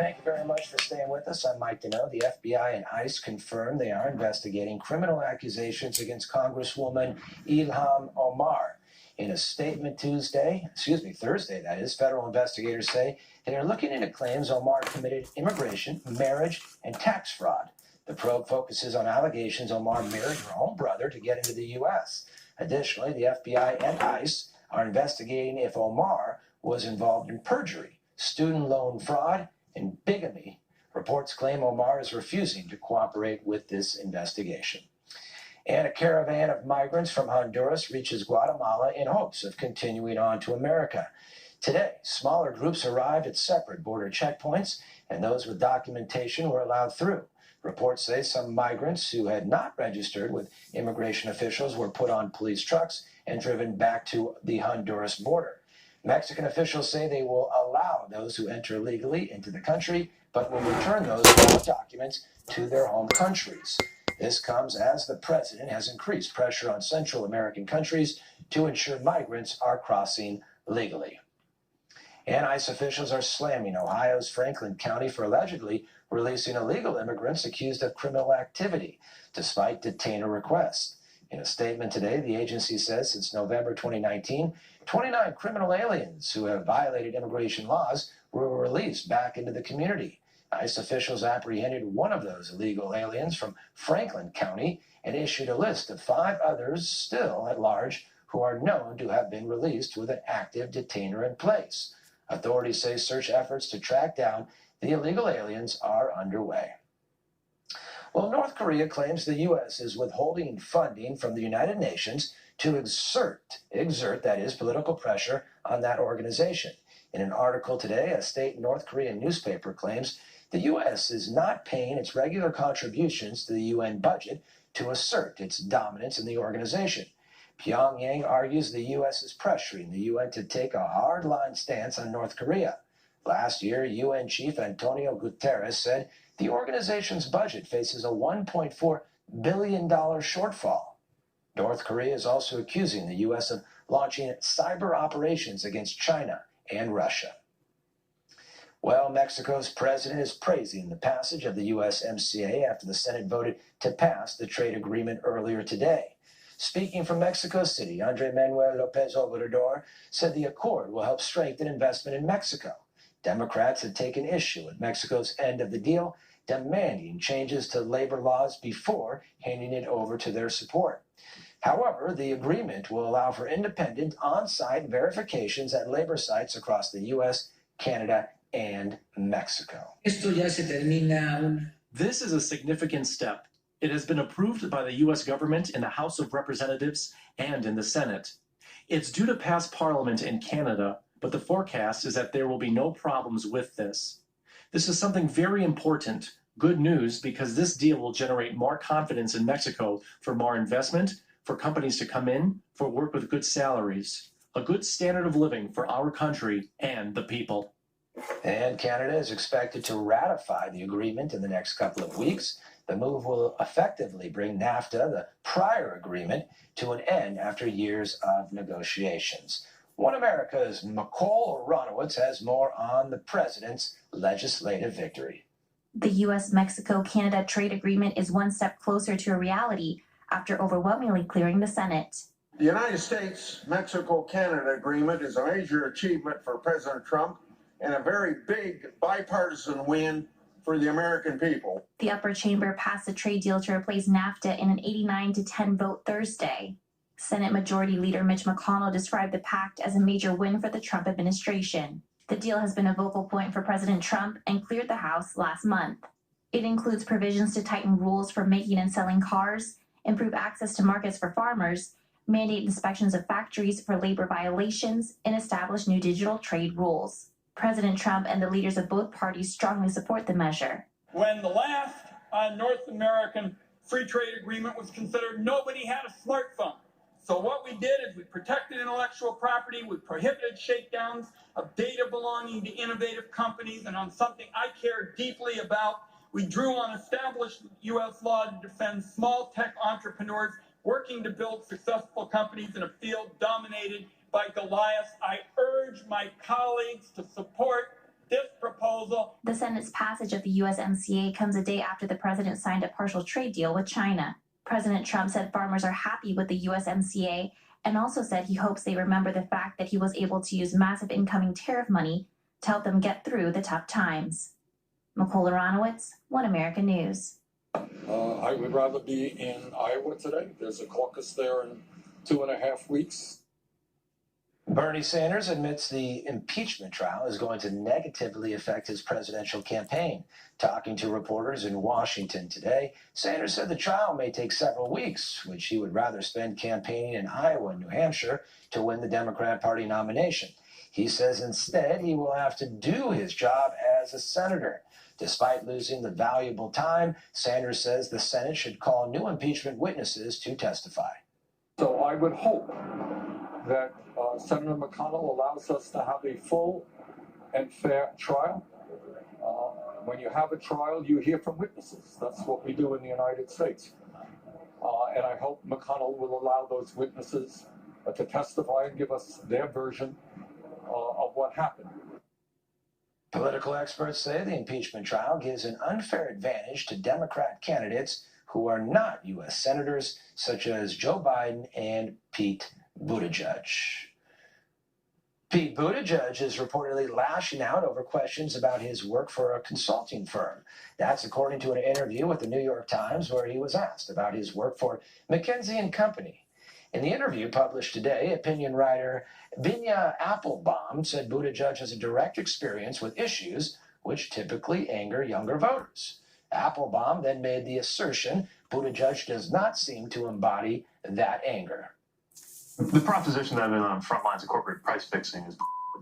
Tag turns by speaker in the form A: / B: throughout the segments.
A: Thank you very much for staying with us. I'm Mike Deneau. The FBI and ICE confirmed they are investigating criminal accusations against Congresswoman Ilhan Omar. In a statement Thursday, that is, federal investigators say they are looking into claims Omar committed immigration, marriage, and tax fraud. The probe focuses on allegations Omar married her own brother to get into the U.S. Additionally, the FBI and ICE are investigating if Omar was involved in perjury, student loan fraud, and bigamy. Reports claim Omar is refusing to cooperate with this investigation. And a caravan of migrants from Honduras reaches Guatemala in hopes of continuing on to America. Today, smaller groups arrived at separate border checkpoints, and those with documentation were allowed through. Reports say some migrants who had not registered with immigration officials were put on police trucks and driven back to the Honduras border. Mexican officials say they will allow those who enter legally into the country, but will return those without documents to their home countries. This comes as the president has increased pressure on Central American countries to ensure migrants are crossing legally. And ICE officials are slamming Ohio's Franklin County for allegedly releasing illegal immigrants accused of criminal activity, despite detainer requests. In a statement today, the agency says since November 2019, 29 criminal aliens who have violated immigration laws were released back into the community. ICE officials apprehended one of those illegal aliens from Franklin County and issued a list of 5 others still at large who are known to have been released with an active detainer in place. Authorities say search efforts to track down the illegal aliens are underway. Well, North Korea claims the U.S. is withholding funding from the United Nations to exert, that is, political pressure on that organization. In an article today, a state North Korean newspaper claims the U.S. is not paying its regular contributions to the UN budget to assert its dominance in the organization. Pyongyang argues the U.S. is pressuring the UN to take a hard-line stance on North Korea. Last year, UN Chief Antonio Guterres said the organization's budget faces a $1.4 billion shortfall. North Korea is also accusing the U.S. of launching cyber operations against China and Russia. Well, Mexico's president is praising the passage of the USMCA after the Senate voted to pass the trade agreement earlier today. Speaking from Mexico City, Andrés Manuel López Obrador said the accord will help strengthen investment in Mexico. Democrats had taken issue with Mexico's end of the deal, demanding changes to labor laws before handing it over to their support. However, the agreement will allow for independent on-site verifications at labor sites across the U.S., Canada, and Mexico.
B: This is a significant step. It has been approved by the U.S. government in the House of Representatives and in the Senate. It's due to pass Parliament in Canada, but the forecast is that there will be no problems with this. This is something very important, good news, because this deal will generate more confidence in Mexico for more investment, for companies to come in, for work with good salaries, a good standard of living for our country and the people.
A: And Canada is expected to ratify the agreement in the next couple of weeks. The move will effectively bring NAFTA, the prior agreement, to an end after years of negotiations. One America's McCall Aronowitz has more on the president's legislative victory.
C: The U.S.-Mexico-Canada trade agreement is one step closer to a reality after overwhelmingly clearing the Senate.
D: The United States-Mexico-Canada agreement is a major achievement for President Trump and a very big bipartisan win for the American people.
C: The upper chamber passed a trade deal to replace NAFTA in an 89-10 vote Thursday. Senate Majority Leader Mitch McConnell described the pact as a major win for the Trump administration. The deal has been a vocal point for President Trump and cleared the House last month. It includes provisions to tighten rules for making and selling cars, improve access to markets for farmers, mandate inspections of factories for labor violations, and establish new digital trade rules. President Trump and the leaders of both parties strongly support the measure.
E: When the last North American free trade agreement was considered, nobody had a smartphone. So what we did is we protected intellectual property, we prohibited shakedowns of data belonging to innovative companies, and on something I care deeply about, we drew on established U.S. law to defend small tech entrepreneurs working to build successful companies in a field dominated by Goliath. I urge my colleagues to support this proposal.
C: The Senate's passage of the USMCA comes a day after the president signed a partial trade deal with China. President Trump said farmers are happy with the USMCA and also said he hopes they remember the fact that he was able to use massive incoming tariff money to help them get through the tough times. Nicole Aronowitz, One America News.
F: I would rather be in Iowa today. There's a caucus there in 2.5 weeks.
A: Bernie Sanders admits the impeachment trial is going to negatively affect his presidential campaign. Talking to reporters in Washington today, Sanders said the trial may take several weeks, which he would rather spend campaigning in Iowa and New Hampshire to win the Democrat Party nomination. He says instead he will have to do his job as a senator. Despite losing the valuable time, Sanders says the Senate should call new impeachment witnesses to testify.
F: So I would hope that Senator McConnell allows us to have a full and fair trial. When you have a trial, you hear from witnesses. That's what we do in the United States. And I hope McConnell will allow those witnesses to testify and give us their version of what happened.
A: Political experts say the impeachment trial gives an unfair advantage to Democrat candidates who are not U.S. senators, such as Joe Biden and Pete Buttigieg. Pete Buttigieg is reportedly lashing out over questions about his work for a consulting firm. That's according to an interview with the New York Times, where he was asked about his work for McKinsey & Company. In the interview published today, opinion writer Binya Applebaum said Buttigieg has a direct experience with issues which typically anger younger voters. Applebaum then made the assertion Buttigieg does not seem to embody that anger.
G: The proposition that I've been on front lines of corporate price fixing is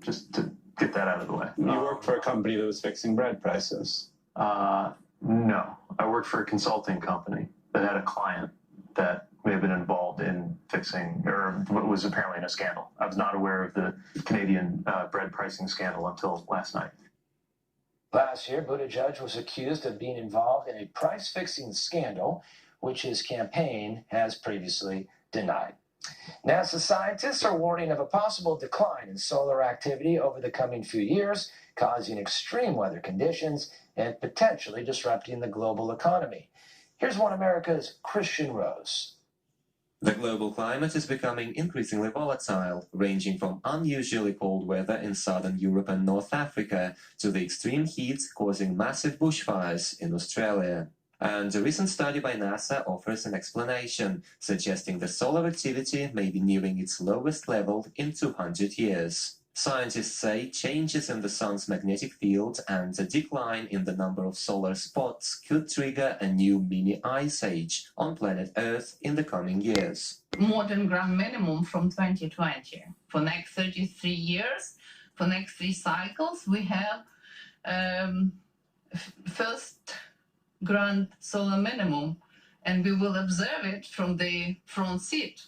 G: just to get that out of the way.
H: You worked for a company that was fixing bread prices.
G: No. I worked for a consulting company that had a client that may have been involved in fixing, or what was apparently in a scandal. I was not aware of the Canadian bread pricing scandal until last night.
A: Last year, Buttigieg was accused of being involved in a price-fixing scandal, which his campaign has previously denied. NASA scientists are warning of a possible decline in solar activity over the coming few years, causing extreme weather conditions and potentially disrupting the global economy. Here's One America's Christian Rose.
I: The global climate is becoming increasingly volatile, ranging from unusually cold weather in southern Europe and North Africa to the extreme heat causing massive bushfires in Australia. And a recent study by NASA offers an explanation, suggesting the solar activity may be nearing its lowest level in 200 years. Scientists say changes in the sun's magnetic field and a decline in the number of solar spots could trigger a new mini ice age on planet Earth in the coming years.
J: More than grand minimum from 2020. For next 33 years, for next 3 cycles, we have first grand solar minimum, and we will observe it from the front seat,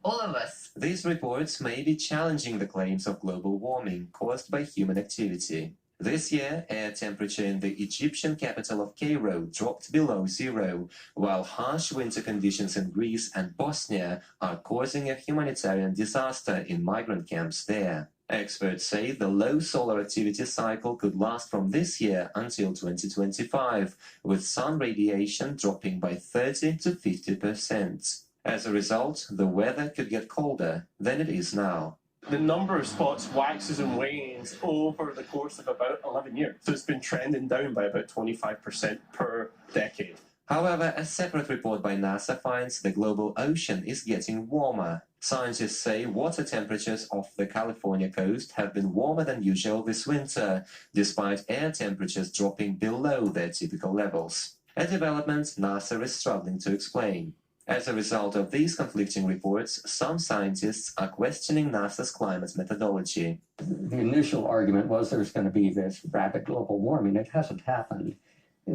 J: all of us.
I: These reports may be challenging the claims of global warming caused by human activity. This year, air temperature in the Egyptian capital of Cairo dropped below 0, while harsh winter conditions in Greece and Bosnia are causing a humanitarian disaster in migrant camps there. Experts say the low solar activity cycle could last from this year until 2025, with sun radiation dropping by 30 to 50%. As a result, the weather could get colder than it is now.
B: The number of spots waxes and wanes over the course of about 11 years. So it's been trending down by about 25% per decade.
I: However, a separate report by NASA finds the global ocean is getting warmer. Scientists say water temperatures off the California coast have been warmer than usual this winter, despite air temperatures dropping below their typical levels. A development NASA is struggling to explain. As a result of these conflicting reports, some scientists are questioning NASA's climate methodology.
K: The initial argument was there's going to be this rapid global warming. It hasn't happened.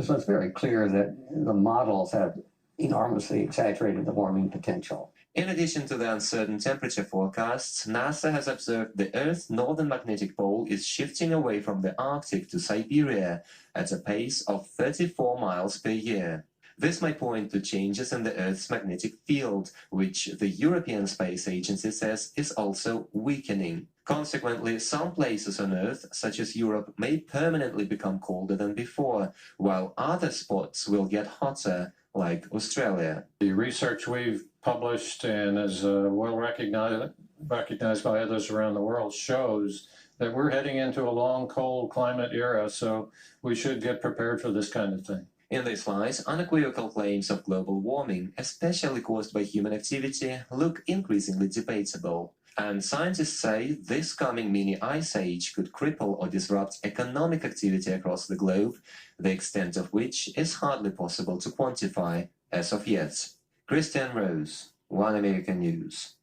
K: So it's very clear that the models have enormously exaggerated the warming potential.
I: In addition to the uncertain temperature forecasts, NASA has observed the Earth's northern magnetic pole is shifting away from the Arctic to Siberia at a pace of 34 miles per year. This may point to changes in the Earth's magnetic field, which the European Space Agency says is also weakening. Consequently, some places on Earth, such as Europe, may permanently become colder than before, while other spots will get hotter, like Australia.
L: The research we've published and is well recognized by others around the world shows that we're heading into a long, cold climate era, so we should get prepared for this kind of thing.
I: In this light, unequivocal claims of global warming, especially caused by human activity, look increasingly debatable. And scientists say this coming mini ice age could cripple or disrupt economic activity across the globe, the extent of which is hardly possible to quantify as of yet. Christian Rose, One American News.